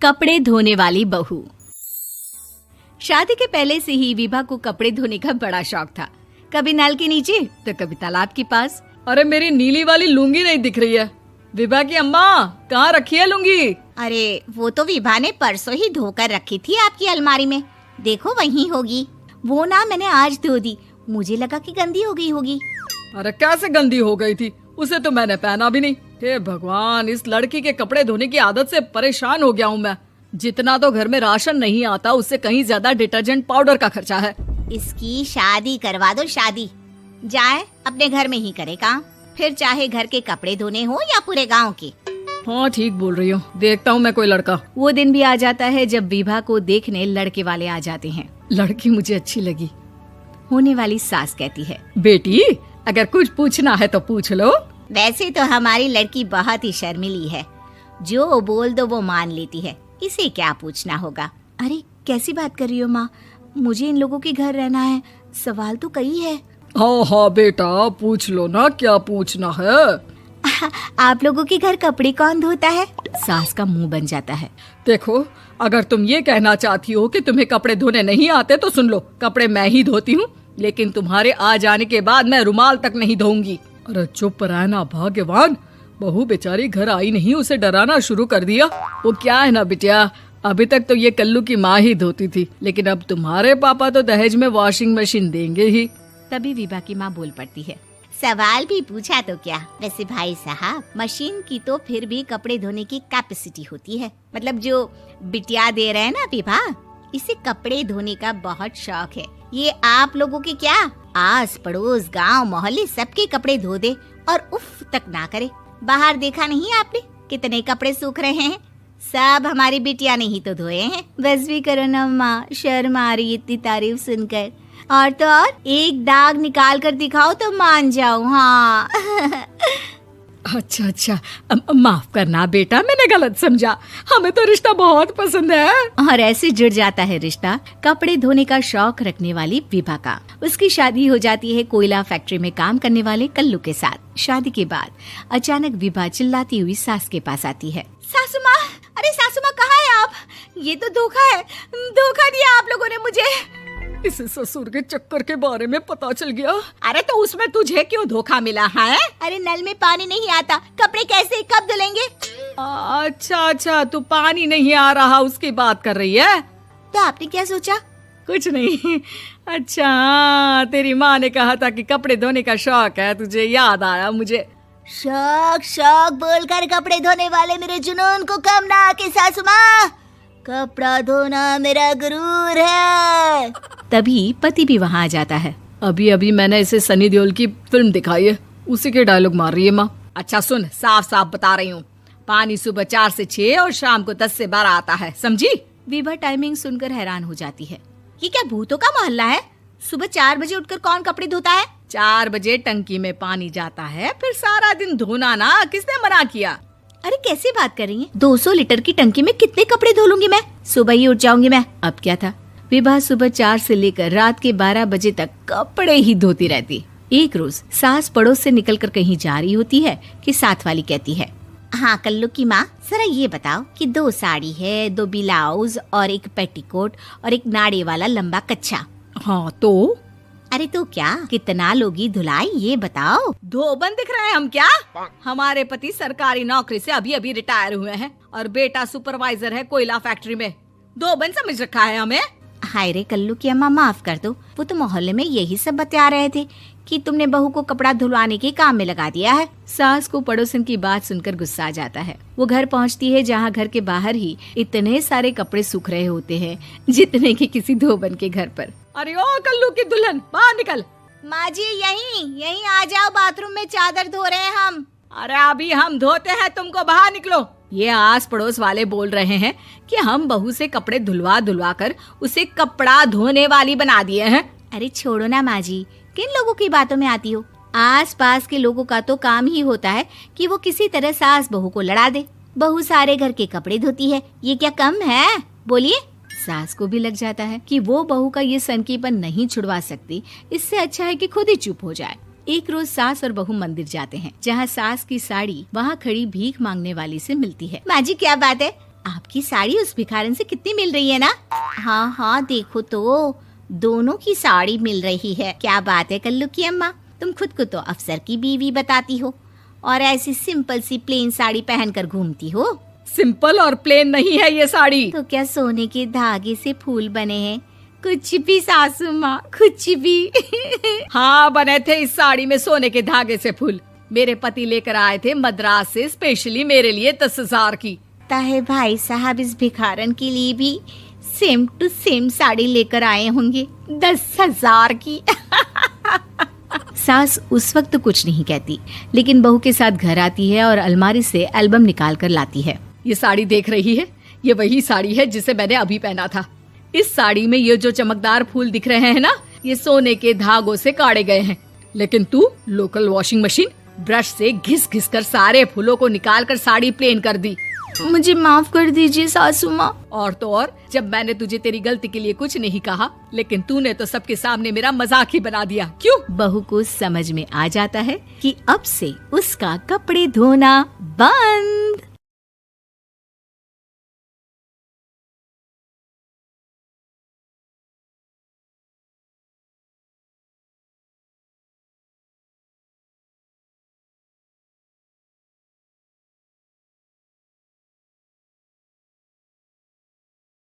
कपड़े धोने वाली बहू। शादी के पहले से ही विभा को कपड़े धोने का बड़ा शौक था। कभी नल के नीचे तो कभी तालाब के पास। अरे मेरी नीली वाली लुंगी नहीं दिख रही है। विभा की अम्मा, कहाँ रखी है लुंगी? अरे वो तो विभा ने परसों ही धोकर रखी थी आपकी अलमारी में, देखो वहीं होगी। वो ना मैंने आज धो दी, मुझे लगा कि गंदी हो गई होगी। अरे कैसे गंदी हो गई थी, उसे तो मैंने पहना भी नहीं। हे भगवान, इस लड़की के कपड़े धोने की आदत से परेशान हो गया हूँ मैं। जितना तो घर में राशन नहीं आता, उससे कहीं ज्यादा डिटर्जेंट पाउडर का खर्चा है। इसकी शादी करवा दो, शादी जाए अपने घर में ही करे काम, फिर चाहे घर के कपड़े धोने हो या पूरे गांव के। हाँ ठीक बोल रही हो, देखता हूँ मैं कोई लड़का। वो दिन भी आ जाता है जब विभा को देखने लड़के वाले आ जाते हैं। लड़की मुझे अच्छी लगी। होने वाली सास कहती है, बेटी अगर कुछ पूछना है तो पूछ लो। वैसे तो हमारी लड़की बहुत ही शर्मीली है, जो बोल दो वो मान लेती है, इसे क्या पूछना होगा। अरे कैसी बात कर रही हो माँ, मुझे इन लोगों के घर रहना है, सवाल तो कई है। हाँ हाँ बेटा, पूछ लो ना, क्या पूछना है। आप लोगों के घर कपड़े कौन धोता है? सास का मुंह बन जाता है। देखो, अगर तुम ये कहना चाहती हो कि तुम्हें कपड़े धोने नहीं आते तो सुन लो, कपड़े मैं ही धोती हूँ, लेकिन तुम्हारे आ जाने के बाद मैं रुमाल तक नहीं धोऊंगी। अरे चुप रहना भाग्यवान, बहू बेचारी घर आई नहीं, उसे डराना शुरू कर दिया। वो क्या है ना बिटिया, अभी तक तो ये कल्लू की माँ ही धोती थी, लेकिन अब तुम्हारे पापा तो दहेज में वॉशिंग मशीन देंगे ही। तभी विभा की माँ बोल पड़ती है, सवाल भी पूछा तो क्या। वैसे भाई साहब, मशीन की तो फिर भी कपड़े धोने की कैपेसिटी होती है। मतलब जो बिटिया दे रहे हैं ना विभा, इसे कपड़े धोने का बहुत शौक है। ये आप लोगों के क्या, आस पड़ोस गांव मोहल्ले सबके कपड़े धो दे और उफ तक ना करे। बाहर देखा नहीं आपने कितने कपड़े सूख रहे हैं, सब हमारी बिटिया ने ही तो धोए हैं। बस भी करो ना माँ, शर्म आ रही इतनी तारीफ सुनकर। और तो और एक दाग निकाल कर दिखाओ तो मान जाऊं। हाँ अच्छा, माफ करना बेटा, मैंने गलत समझा। हमें तो रिश्ता बहुत पसंद है। और ऐसे जुड़ जाता है रिश्ता कपड़े धोने का शौक रखने वाली विभा का। उसकी शादी हो जाती है कोयला फैक्ट्री में काम करने वाले कल्लू के साथ। शादी के बाद अचानक विभा चिल्लाती हुई सास के पास आती है। सासू माँ, अरे सासू माँ कहाँ है आप? ये तो धोखा है, धोखा दिया आप लोगों ने मुझे। इसे ससुर के चक्कर के बारे में पता चल गया। अरे तो उसमें तुझे क्यों धोखा मिला है? अरे नल में पानी नहीं आता, कपड़े कैसे कब धुलेंगे? अच्छा, तू पानी नहीं आ रहा उसकी बात कर रही है। तो आपने क्या सोचा? कुछ नहीं। अच्छा, तेरी माँ ने कहा था कि कपड़े धोने का शौक है तुझे, याद आया मुझे। शौक बोलकर कपड़े धोने वाले मेरे जुनून को कम ना आके सासू माँ, कपड़ा धोना मेरा गुरूर है। तभी पति भी वहाँ आ जाता है। अभी मैंने इसे सनी देओल की फिल्म दिखाई है, उसी के डायलॉग मार रही है माँ। अच्छा सुन, साफ साफ बता रही हूँ, पानी सुबह 4 से 6 और शाम को 10 से 12 आता है, समझी? विभा टाइमिंग सुनकर हैरान हो जाती है। ये क्या भूतों का मोहल्ला है? सुबह 4 बजे उठकर कौन कपड़े धोता है? 4 बजे टंकी में पानी जाता है, फिर सारा दिन धोना ना, किसने मना किया? अरे कैसी बात कर रही हैं? 200 लीटर की टंकी में कितने कपड़े धो लूंगी मैं, सुबह ही उठ जाऊंगी मैं। अब क्या था, विभा सुबह 4 से लेकर रात के 12 बजे तक कपड़े ही धोती रहती। एक रोज सास पड़ोस से निकलकर कहीं जा रही होती है कि साथ वाली कहती है, हाँ कल्लू की माँ, जरा ये बताओ कि 2 साड़ी है, 2 ब्लाउज और एक पेटीकोट और एक नाड़े वाला लंबा कच्छा। हाँ तो? अरे तो क्या, कितना लोगी धुलाई ये बताओ। धोबन दिख रहे हैं हम क्या? हमारे पति सरकारी नौकरी से अभी रिटायर हुए हैं और बेटा सुपरवाइजर है कोयला फैक्ट्री में। धोबन समझ रखा है हमें? हाय रे कल्लू की अम्मा, माफ कर दो, वो तो मोहल्ले में यही सब बता रहे थे कि तुमने बहू को कपड़ा धुलवाने के काम में लगा दिया है। सास को पड़ोसन की बात सुनकर गुस्सा आ जाता है। वो घर पहुंचती है जहां घर के बाहर ही इतने सारे कपड़े सूख रहे होते हैं जितने कि किसी धोबन के घर पर। अरे ओ कल्लू की दुल्हन, बाहर निकल। माँ जी यहीं आ जाओ, बाथरूम में चादर धो रहे हैं हम। अरे अभी हम धोते हैं, तुमको बाहर निकलो। ये आस पड़ोस वाले बोल रहे हैं कि हम बहू से कपड़े धुलवा कर उसे कपड़ा धोने वाली बना दिए हैं। अरे छोड़ो ना माँ जी, किन लोगों की बातों में आती हो? आस पास के लोगों का तो काम ही होता है कि वो किसी तरह सास बहू को लड़ा दे। बहू सारे घर के कपड़े धोती है, ये क्या कम है? बोलिए। सास को भी लग जाता है कि वो बहू का ये सनकीपन नहीं छुड़वा सकती, इससे अच्छा है कि खुद ही चुप हो जाए। एक रोज सास और बहू मंदिर जाते हैं, जहाँ सास की साड़ी वहाँ खड़ी भीख मांगने वाली से मिलती है। माँ जी क्या बात है, आपकी साड़ी उस भिखारन से कितनी मिल रही है ना? हाँ हाँ देखो तो, दोनों की साड़ी मिल रही है। क्या बात है कल्लू की अम्मा, तुम खुद को तो अफसर की बीवी बताती हो और ऐसी सिंपल सी प्लेन साड़ी पहनकर घूमती हो। सिंपल और प्लेन नहीं है ये साड़ी। तो क्या सोने के धागे से फूल बने हैं? कुछ भी सासू माँ, कुछ भी। हाँ बने थे इस साड़ी में सोने के धागे से फूल। मेरे पति लेकर आए थे मद्रास से स्पेशली मेरे लिए 10,000 की। ताहे भाई साहब इस भिखारन के लिए भी सेम टू सेम साड़ी लेकर आए होंगे 10,000 की। सास उस वक्त कुछ नहीं कहती, लेकिन बहू के साथ घर आती है और अलमारी से एल्बम निकाल कर लाती है। ये साड़ी देख रही है, ये वही साड़ी है जिसे मैंने अभी पहना था। इस साड़ी में ये जो चमकदार फूल दिख रहे हैं ना, ये सोने के धागों से काढ़े गए हैं। लेकिन तू लोकल वॉशिंग मशीन ब्रश से घिस घिस कर सारे फूलों को निकाल कर साड़ी प्लेन कर दी। मुझे माफ कर दीजिए सासू माँ। और तो और, जब मैंने तुझे तेरी गलती के लिए कुछ नहीं कहा, लेकिन तूने तो सबके सामने मेरा मजाक ही बना दिया। क्यों? बहू को समझ में आ जाता है कि अब से उसका कपड़े धोना बंद।